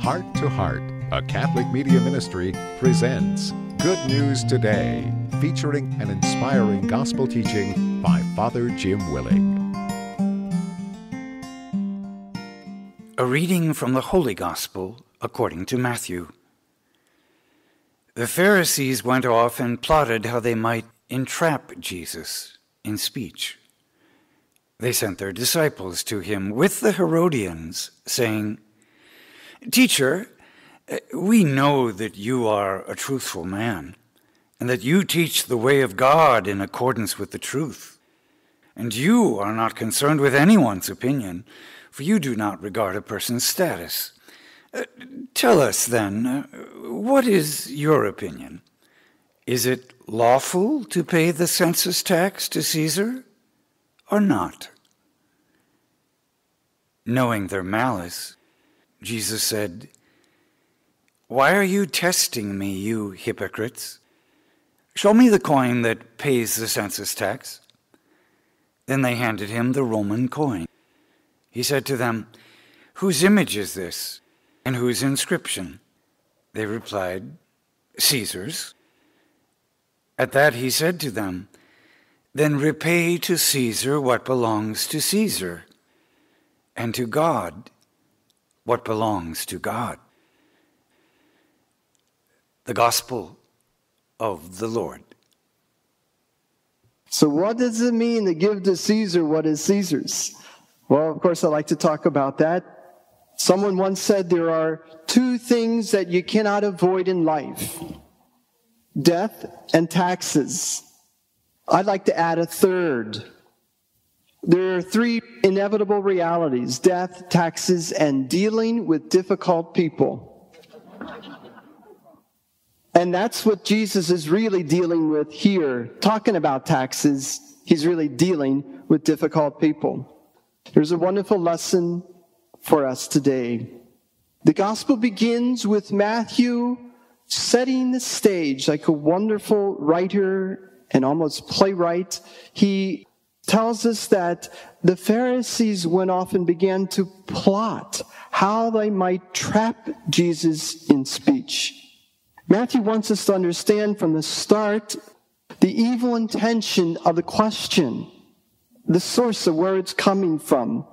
Heart to Heart, a Catholic media ministry, presents Good News Today, featuring an inspiring gospel teaching by Father Jim Willig. A reading from the Holy Gospel according to Matthew. The Pharisees went off and plotted how they might entrap Jesus in speech. They sent their disciples to him with the Herodians, saying, "Teacher, we know that you are a truthful man, and that you teach the way of God in accordance with the truth. And you are not concerned with anyone's opinion, for you do not regard a person's status. Tell us, then, what is your opinion? Is it lawful to pay the census tax to Caesar, or not?" Knowing their malice, Jesus said, "Why are you testing me, you hypocrites? Show me the coin that pays the census tax." Then they handed him the Roman coin. He said to them, "Whose image is this, and whose inscription?" They replied, "Caesar's." At that he said to them, "Then repay to Caesar what belongs to Caesar, and to God what belongs to God." The Gospel of the Lord. So what does it mean to give to Caesar what is Caesar's? Well, of course, I like to talk about that. Someone once said there are two things that you cannot avoid in life: death and taxes. I'd like to add a third. There are three inevitable realities: death, taxes, and dealing with difficult people. And that's what Jesus is really dealing with here. Talking about taxes, he's really dealing with difficult people. There's a wonderful lesson for us today. The gospel begins with Matthew setting the stage like a wonderful writer and almost playwright. He tells us that the Pharisees went off and began to plot how they might trap Jesus in speech. Matthew wants us to understand from the start the evil intention of the question, the source of where it's coming from.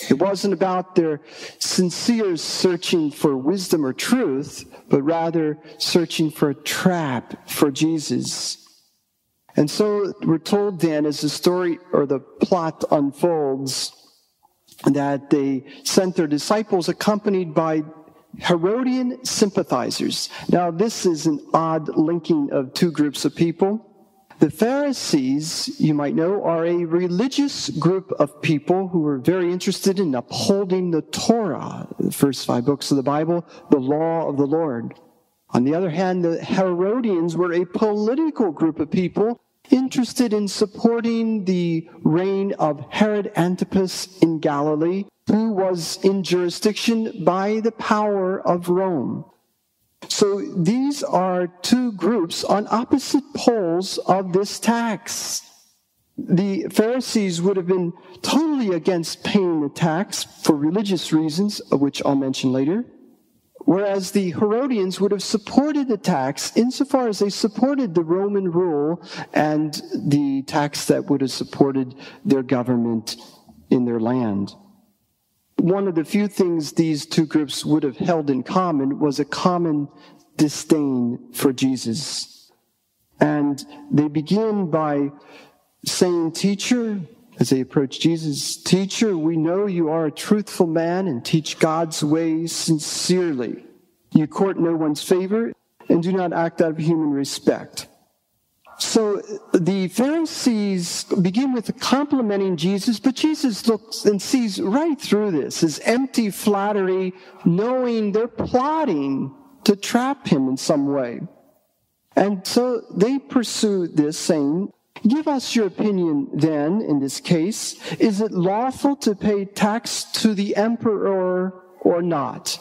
It wasn't about their sincere searching for wisdom or truth, but rather searching for a trap for Jesus. And so we're told then, as the story or the plot unfolds, that they sent their disciples accompanied by Herodian sympathizers. Now, this is an odd linking of two groups of people. The Pharisees, you might know, are a religious group of people who were very interested in upholding the Torah, the first 5 books of the Bible, the law of the Lord. On the other hand, the Herodians were a political group of people interested in supporting the reign of Herod Antipas in Galilee, who was in jurisdiction by the power of Rome. So these are two groups on opposite poles of this tax. The Pharisees would have been totally against paying the tax for religious reasons, of which I'll mention later, whereas the Herodians would have supported the tax insofar as they supported the Roman rule and the tax that would have supported their government in their land. One of the few things these two groups would have held in common was a common disdain for Jesus. And they begin by saying, "Teacher," as they approach Jesus, "Teacher, we know you are a truthful man and teach God's ways sincerely. You court no one's favor and do not act out of human respect." So the Pharisees begin with complimenting Jesus, but Jesus looks and sees right through this, his empty flattery, knowing they're plotting to trap him in some way. And so they pursue this, saying, "Give us your opinion then, in this case. Is it lawful to pay tax to the emperor or not?"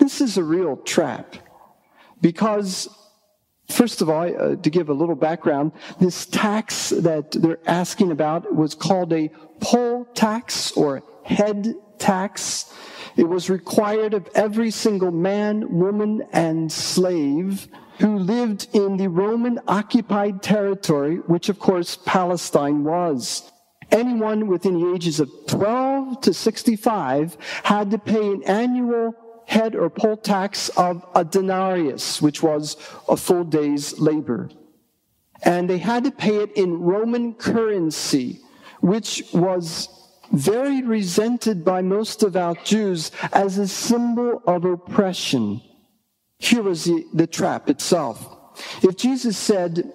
This is a real trap. Because, first of all, to give a little background, this tax that they're asking about was called a poll tax or head tax. It was required of every single man, woman, and slave who lived in the Roman-occupied territory, which of course Palestine was. Anyone within the ages of 12 to 65 had to pay an annual head or poll tax of a denarius, which was a full day's labor. And they had to pay it in Roman currency, which was very resented by most devout Jews as a symbol of oppression. Here was the trap itself. If Jesus said,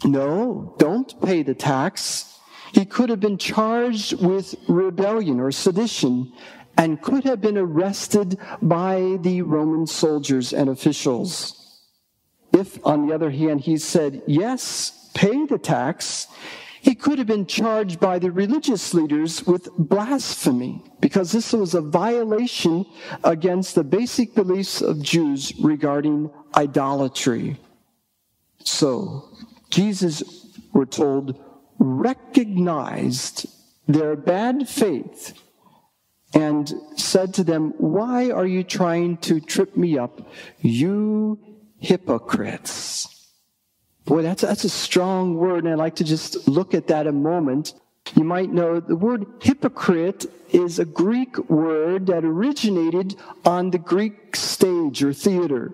no, don't pay the tax, he could have been charged with rebellion or sedition and could have been arrested by the Roman soldiers and officials. If, on the other hand, he said, yes, pay the tax, he could have been charged by the religious leaders with blasphemy, because this was a violation against the basic beliefs of Jews regarding idolatry. So, Jesus, we're told, recognized their bad faith and said to them, why are you trying to trip me up, you hypocrites? Boy, that's a strong word, and I'd like to just look at that a moment. You might know the word hypocrite is a Greek word that originated on the Greek stage or theater.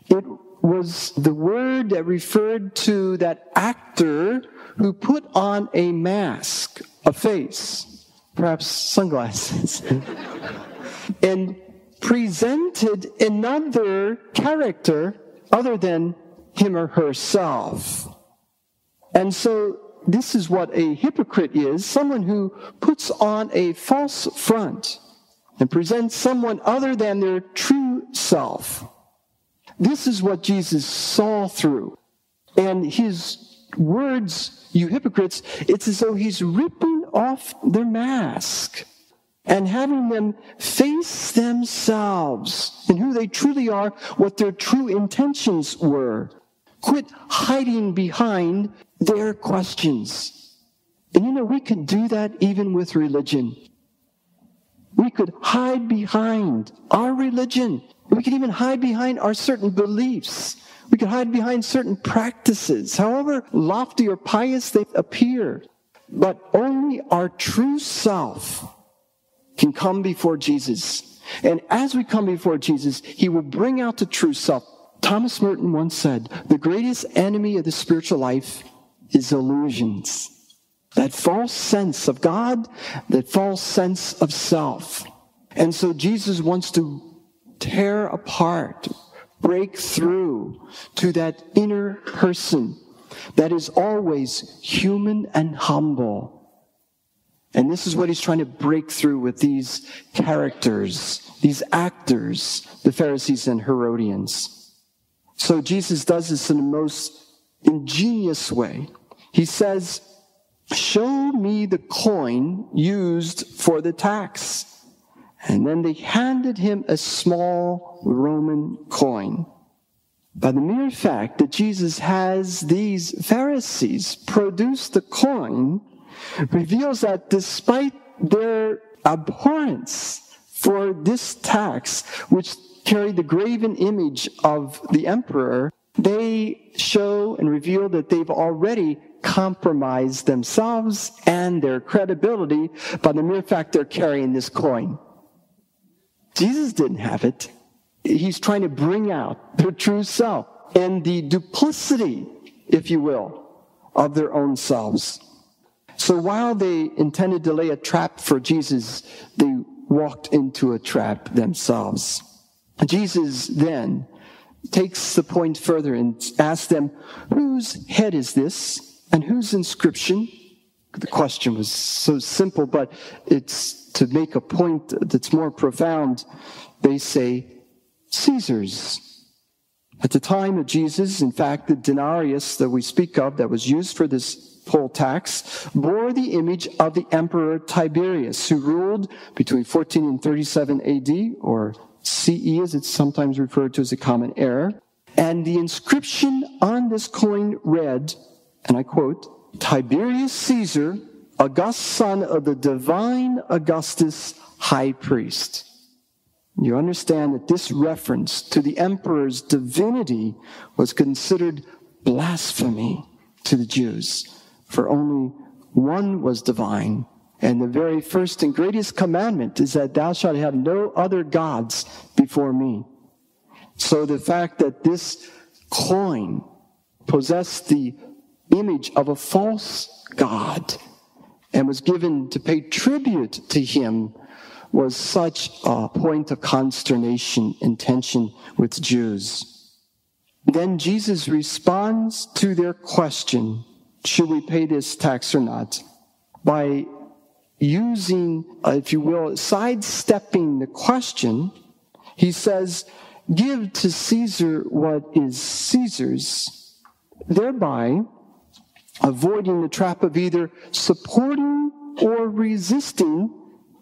It was the word that referred to that actor who put on a mask, a face, perhaps sunglasses, and presented another character other than him or herself. And so this is what a hypocrite is, someone who puts on a false front and presents someone other than their true self. This is what Jesus saw through. And his words, you hypocrites, it's as though he's ripping off their mask and having them face themselves and who they truly are, what their true intentions were. Quit hiding behind their questions. And you know, we could do that even with religion. We could hide behind our religion. We could even hide behind our certain beliefs. We could hide behind certain practices, however lofty or pious they appear. But only our true self can come before Jesus. And as we come before Jesus, he will bring out the true self. Thomas Merton once said, the greatest enemy of the spiritual life is illusions. That false sense of God, that false sense of self. And so Jesus wants to tear apart, break through to that inner person that is always human and humble. And this is what he's trying to break through with these characters, these actors, the Pharisees and Herodians. So Jesus does this in the most ingenious way. He says, show me the coin used for the tax. And then they handed him a small Roman coin. By the mere fact that Jesus has these Pharisees produce the coin reveals that despite their abhorrence for this tax, which carried the graven image of the emperor, they show and reveal that they've already compromised themselves and their credibility by the mere fact they're carrying this coin. Jesus didn't have it. He's trying to bring out their true self and the duplicity, if you will, of their own selves. So while they intended to lay a trap for Jesus, they walked into a trap themselves. Jesus then takes the point further and asks them, whose head is this and whose inscription? The question was so simple, but it's to make a point that's more profound. They say, Caesar's. At the time of Jesus, in fact, the denarius that we speak of that was used for this poll tax bore the image of the Emperor Tiberius, who ruled between 14 and 37 AD, or CE as it's sometimes referred to as a common era. And the inscription on this coin read, and I quote, Tiberius Caesar, august son of the divine Augustus, high priest. You understand that this reference to the emperor's divinity was considered blasphemy to the Jews, for only one was divine. And the very first and greatest commandment is that thou shalt have no other gods before me. So the fact that this coin possessed the image of a false god and was given to pay tribute to him was such a point of consternation and tension with Jews. Then Jesus responds to their question, should we pay this tax or not, by using, if you will, sidestepping the question. He says, give to Caesar what is Caesar's, thereby avoiding the trap of either supporting or resisting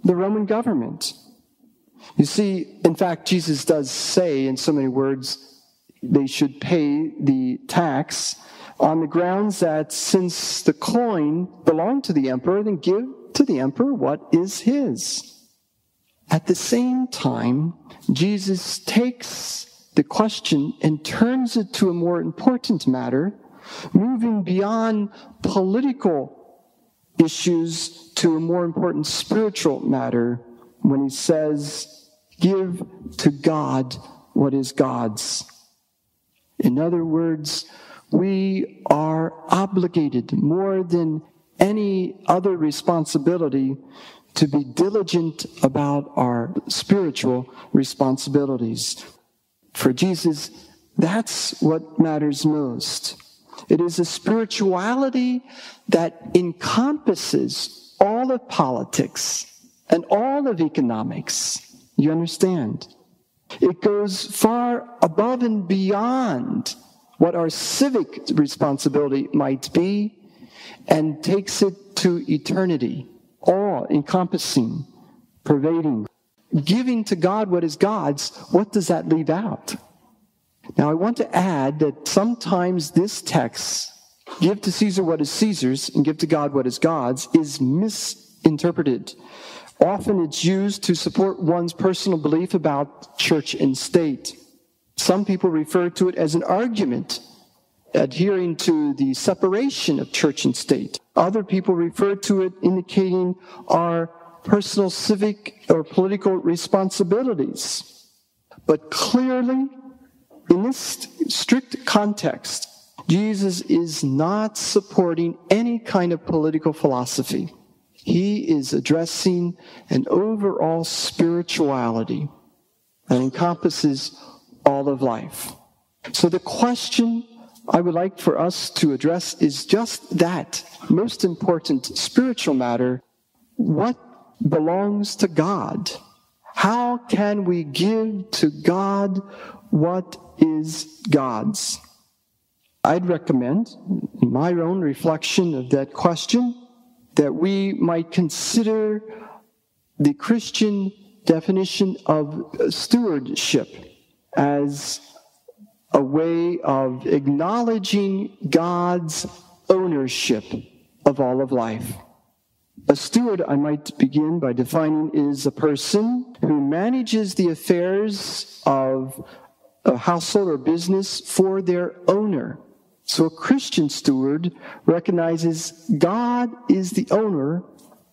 the Roman government. You see, in fact, Jesus does say in so many words they should pay the tax on the grounds that since the coin belonged to the emperor, then give to the emperor what is his. At the same time, Jesus takes the question and turns it to a more important matter, moving beyond political issues to a more important spiritual matter when he says, give to God what is God's. In other words, we are obligated more than any other responsibility to be diligent about our spiritual responsibilities. For Jesus, that's what matters most. It is a spirituality that encompasses all of politics and all of economics. You understand? It goes far above and beyond what our civic responsibility might be and takes it to eternity, all encompassing, pervading. Giving to God what is God's, what does that leave out? Now, I want to add that sometimes this text, give to Caesar what is Caesar's and give to God what is God's, is misinterpreted. Often it's used to support one's personal belief about church and state. Some people refer to it as an argument adhering to the separation of church and state. Other people refer to it indicating our personal civic or political responsibilities. But clearly, in this strict context, Jesus is not supporting any kind of political philosophy. He is addressing an overall spirituality that encompasses all of life. So the question I would like for us to address is just that most important spiritual matter. What belongs to God? How can we give to God what is God's? I'd recommend, in my own reflection of that question, that we might consider the Christian definition of stewardship as a way of acknowledging God's ownership of all of life. A steward, I might begin by defining, is a person who manages the affairs of a household or business for their owner. So a Christian steward recognizes God is the owner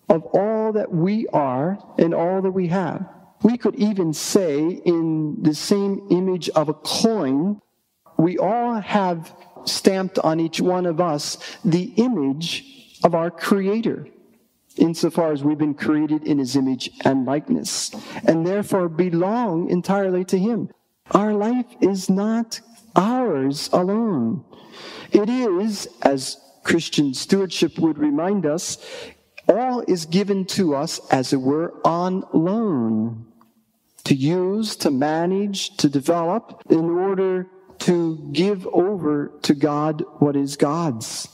of all that we are and all that we have. We could even say in the same image of a coin, we all have stamped on each one of us the image of our Creator, insofar as we've been created in His image and likeness, and therefore belong entirely to Him. Our life is not ours alone. It is, as Christian stewardship would remind us, all is given to us, as it were, on loan, to use, to manage, to develop, in order to give over to God what is God's.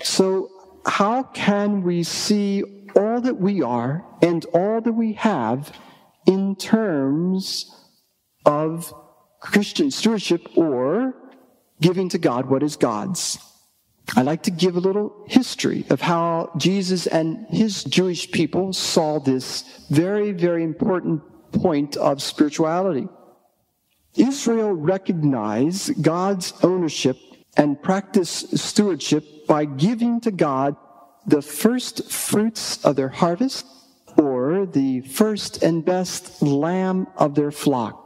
So how can we see all that we are and all that we have in terms of Christian stewardship, or giving to God what is God's? I'd like to give a little history of how Jesus and his Jewish people saw this very, very important point of spirituality. Israel recognized God's ownership and practiced stewardship by giving to God the first fruits of their harvest or the first and best lamb of their flock.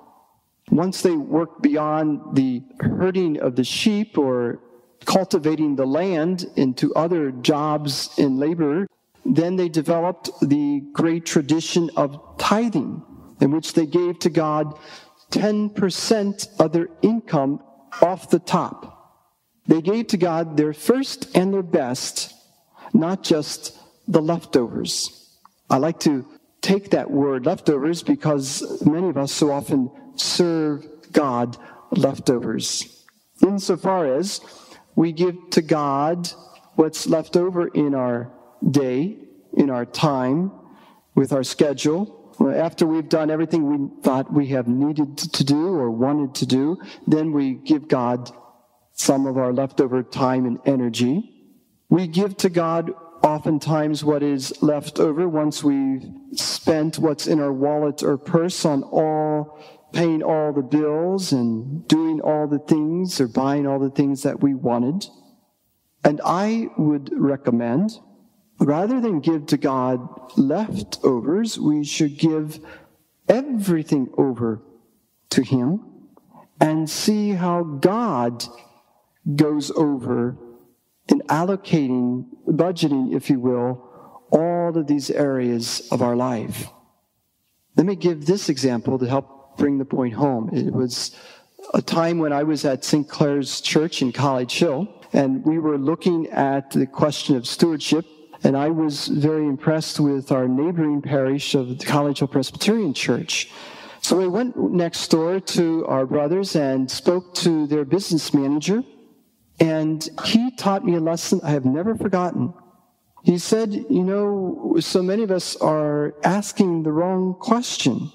Once they worked beyond the herding of the sheep or cultivating the land into other jobs in labor, then they developed the great tradition of tithing, in which they gave to God 10% of their income off the top. They gave to God their first and their best, not just the leftovers. I like to take that word leftovers because many of us so often serve God leftovers. Insofar as we give to God what's left over in our day, in our time, with our schedule. After we've done everything we thought we have needed to do or wanted to do, then we give God some of our leftover time and energy. We give to God oftentimes what is left over once we've spent what's in our wallet or purse on paying all the bills and doing all the things or buying all the things that we wanted. And I would recommend, rather than give to God leftovers, we should give everything over to Him and see how God goes over in allocating, budgeting, if you will, all of these areas of our life. Let me give this example to help bring the point home. It was a time when I was at St. Clair's Church in College Hill, and we were looking at the question of stewardship, and I was very impressed with our neighboring parish of the College Hill Presbyterian Church. So I went next door to our brothers and spoke to their business manager, and he taught me a lesson I have never forgotten. He said, so many of us are asking the wrong question.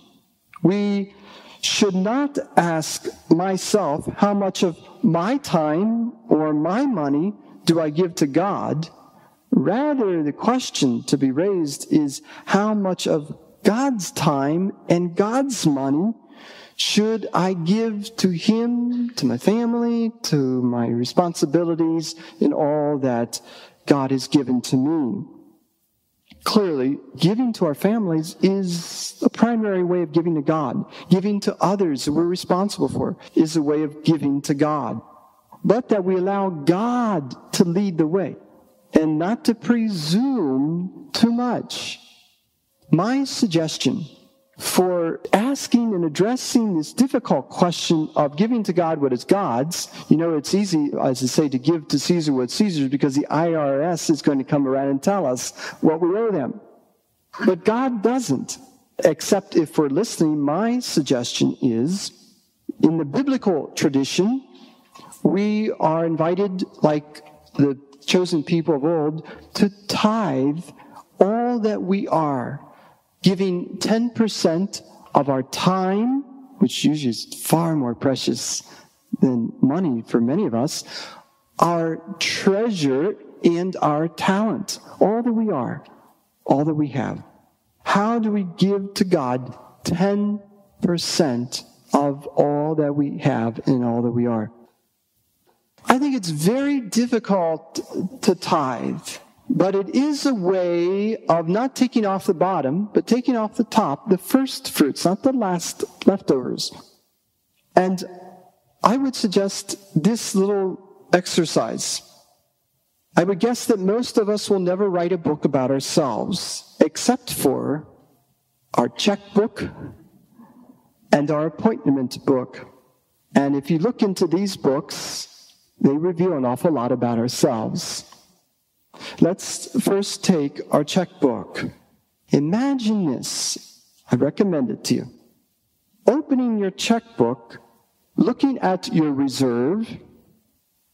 We should not ask myself how much of my time or my money do I give to God. Rather, the question to be raised is how much of God's time and God's money should I give to Him, to my family, to my responsibilities, in all that God has given to me. Clearly, giving to our families is a primary way of giving to God. Giving to others that we're responsible for is a way of giving to God. But that we allow God to lead the way and not to presume too much. My suggestion for asking and addressing this difficult question of giving to God what is God's, it's easy, as I say, to give to Caesar what's Caesar's because the IRS is going to come around and tell us what we owe them. But God doesn't, except if we're listening. My suggestion is, in the biblical tradition, we are invited, like the chosen people of old, to tithe all that we are, giving 10% of our time, which usually is far more precious than money for many of us, our treasure and our talent, all that we are, all that we have. How do we give to God 10% of all that we have and all that we are? I think it's very difficult to tithe. But it is a way of not taking off the bottom, but taking off the top, the first fruits, not the last leftovers. And I would suggest this little exercise. I would guess that most of us will never write a book about ourselves, except for our checkbook and our appointment book. And if you look into these books, they reveal an awful lot about ourselves. Let's first take our checkbook. Imagine this. I recommend it to you. Opening your checkbook, looking at your reserve,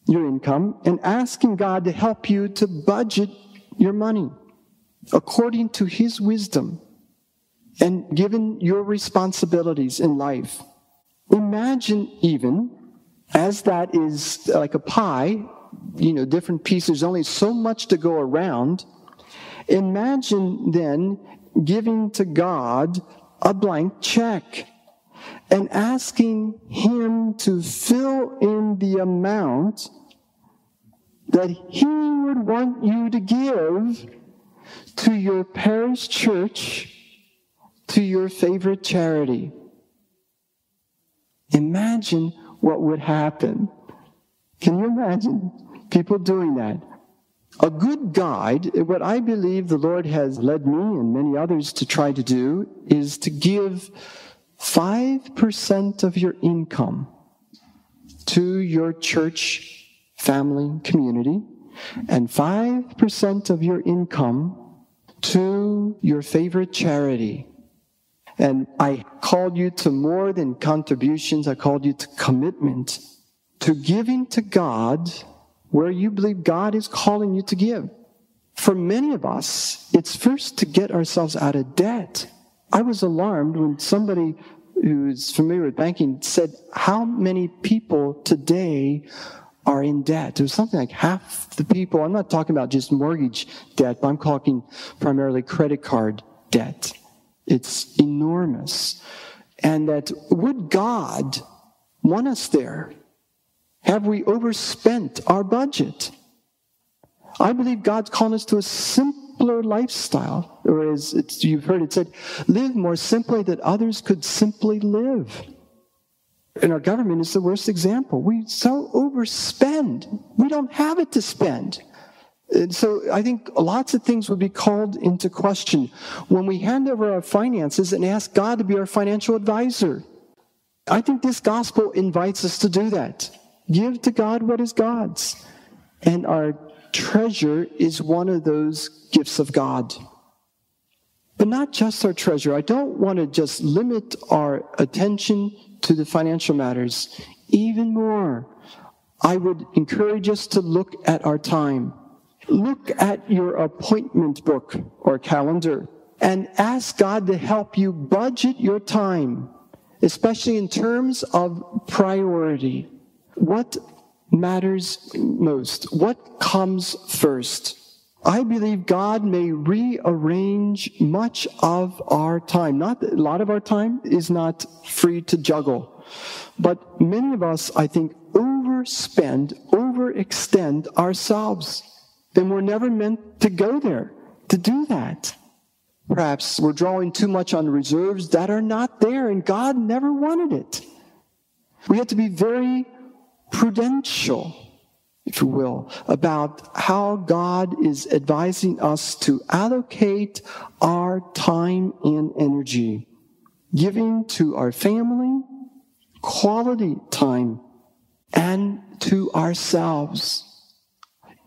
your income, and asking God to help you to budget your money according to His wisdom and given your responsibilities in life. Imagine even, as that is like a pie, different pieces, there's only so much to go around. Imagine then giving to God a blank check and asking Him to fill in the amount that He would want you to give to your parish church, to your favorite charity. Imagine what would happen. Can you imagine people doing that? A good guide, what I believe the Lord has led me and many others to try to do, is to give 5% of your income to your church, family, community, and 5% of your income to your favorite charity. And I called you to more than contributions. I called you to commitment, to giving to God where you believe God is calling you to give. For many of us, it's first to get ourselves out of debt. I was alarmed when somebody who is familiar with banking said how many people today are in debt. It was something like half the people. I'm not talking about just mortgage debt, but I'm talking primarily credit card debt. It's enormous. And that, would God want us there? Have we overspent our budget? I believe God's calling us to a simpler lifestyle. Or as you've heard it said, live more simply that others could simply live. And our government is the worst example. We so overspend. We don't have it to spend. And so I think lots of things would be called into question when we hand over our finances and ask God to be our financial advisor. I think this gospel invites us to do that. Give to God what is God's. And our treasure is one of those gifts of God. But not just our treasure. I don't want to just limit our attention to the financial matters. Even more, I would encourage us to look at our time. Look at your appointment book or calendar and ask God to help you budget your time, especially in terms of priority. What matters most? What comes first? I believe God may rearrange much of our time. Not a lot of our time is not free to juggle. But many of us, I think, overspend, overextend ourselves. And we're never meant to go there, to do that. Perhaps we're drawing too much on reserves that are not there, and God never wanted it. We have to be very prudential, if you will, about how God is advising us to allocate our time and energy, giving to our family, quality time, and to ourselves.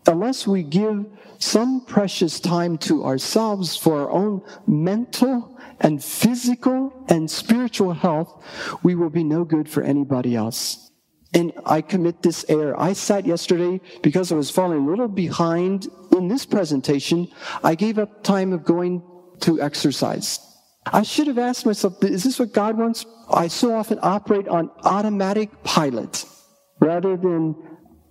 Unless we give some precious time to ourselves for our own mental and physical and spiritual health, we will be no good for anybody else. And I commit this error. I sat yesterday, because I was falling a little behind in this presentation, I gave up time of going to exercise. I should have asked myself, is this what God wants? I so often operate on automatic pilot rather than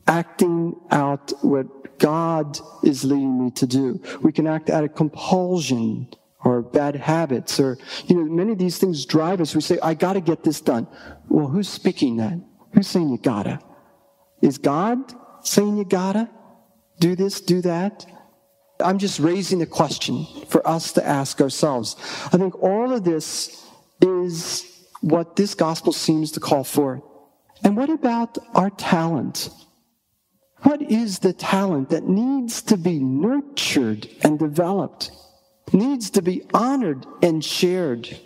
acting out what God is leading me to do. We can act out of compulsion or bad habits, or, many of these things drive us. We say, I got to get this done. Well, who's speaking that? Who's saying you gotta? Is God saying you gotta do this, do that? I'm just raising a question for us to ask ourselves. I think all of this is what this gospel seems to call for. And what about our talent? What is the talent that needs to be nurtured and developed, needs to be honored and shared?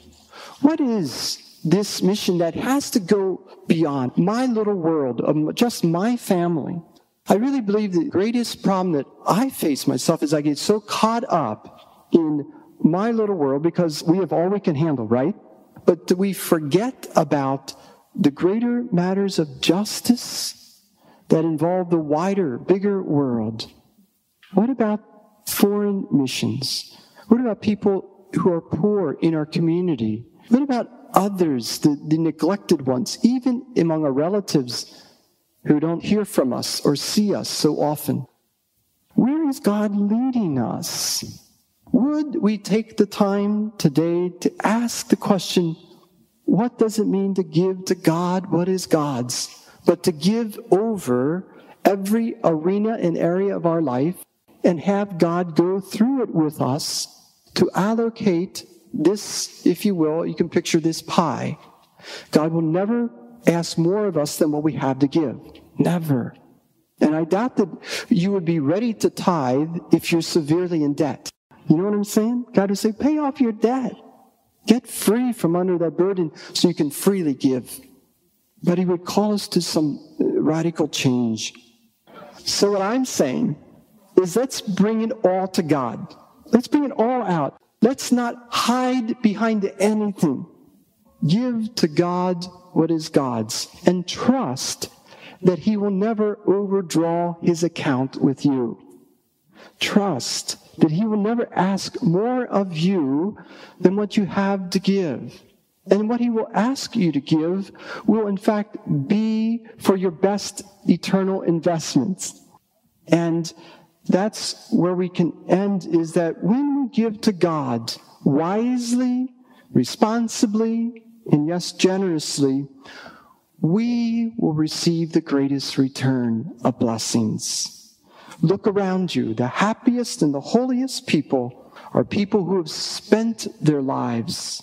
What is this mission that has to go beyond my little world, of just my family? I really believe the greatest problem that I face myself is I get so caught up in my little world because we have all we can handle, right? But do we forget about the greater matters of justice that involve the wider, bigger world? What about foreign missions? What about people who are poor in our community? What about others, the neglected ones, even among our relatives who don't hear from us or see us so often? Where is God leading us? Would we take the time today to ask the question, what does it mean to give to God what is God's? But to give over every arena and area of our life and have God go through it with us to allocate this, if you will, you can picture this pie. God will never ask more of us than what we have to give. Never. And I doubt that you would be ready to tithe if you're severely in debt. You know what I'm saying? God would say, pay off your debt. Get free from under that burden so you can freely give. But he would call us to some radical change. So what I'm saying is let's bring it all to God. Let's bring it all out. Let's not hide behind anything. Give to God what is God's and trust that he will never overdraw his account with you. Trust that he will never ask more of you than what you have to give. And what he will ask you to give will in fact be for your best eternal investments. And that's where we can end, is that when we give to God wisely, responsibly, and yes, generously, we will receive the greatest return of blessings. Look around you. The happiest and the holiest people are people who have spent their lives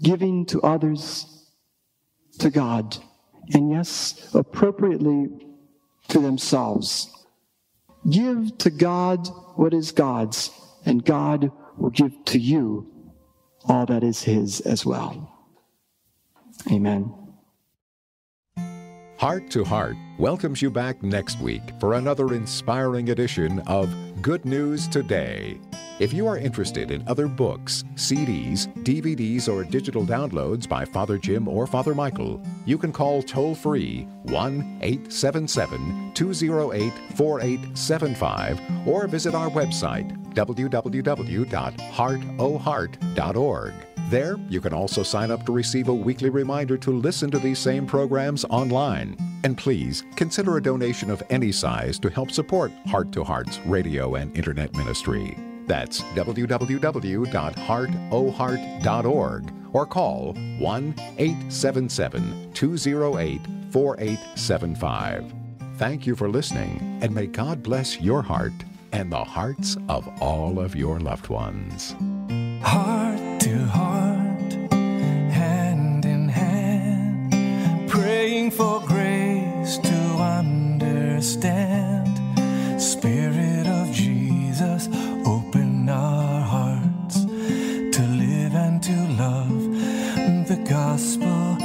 giving to others, to God, and yes, appropriately to themselves. Give to God what is God's, and God will give to you all that is his as well. Amen. Heart to Heart welcomes you back next week for another inspiring edition of Good News Today. If you are interested in other books, CDs, DVDs, or digital downloads by Father Jim or Father Michael, you can call toll-free 1-877-208-4875 or visit our website, www.heartoheart.org. There, you can also sign up to receive a weekly reminder to listen to these same programs online. And please, consider a donation of any size to help support Heart to Heart's radio and internet ministry. That's www.heartoheart.org or call 1-877-208-4875. Thank you for listening, and may God bless your heart and the hearts of all of your loved ones. Heart to heart, hand in hand, praying for grace to understand. Spirit of Jesus, open our hearts to live and to love the gospel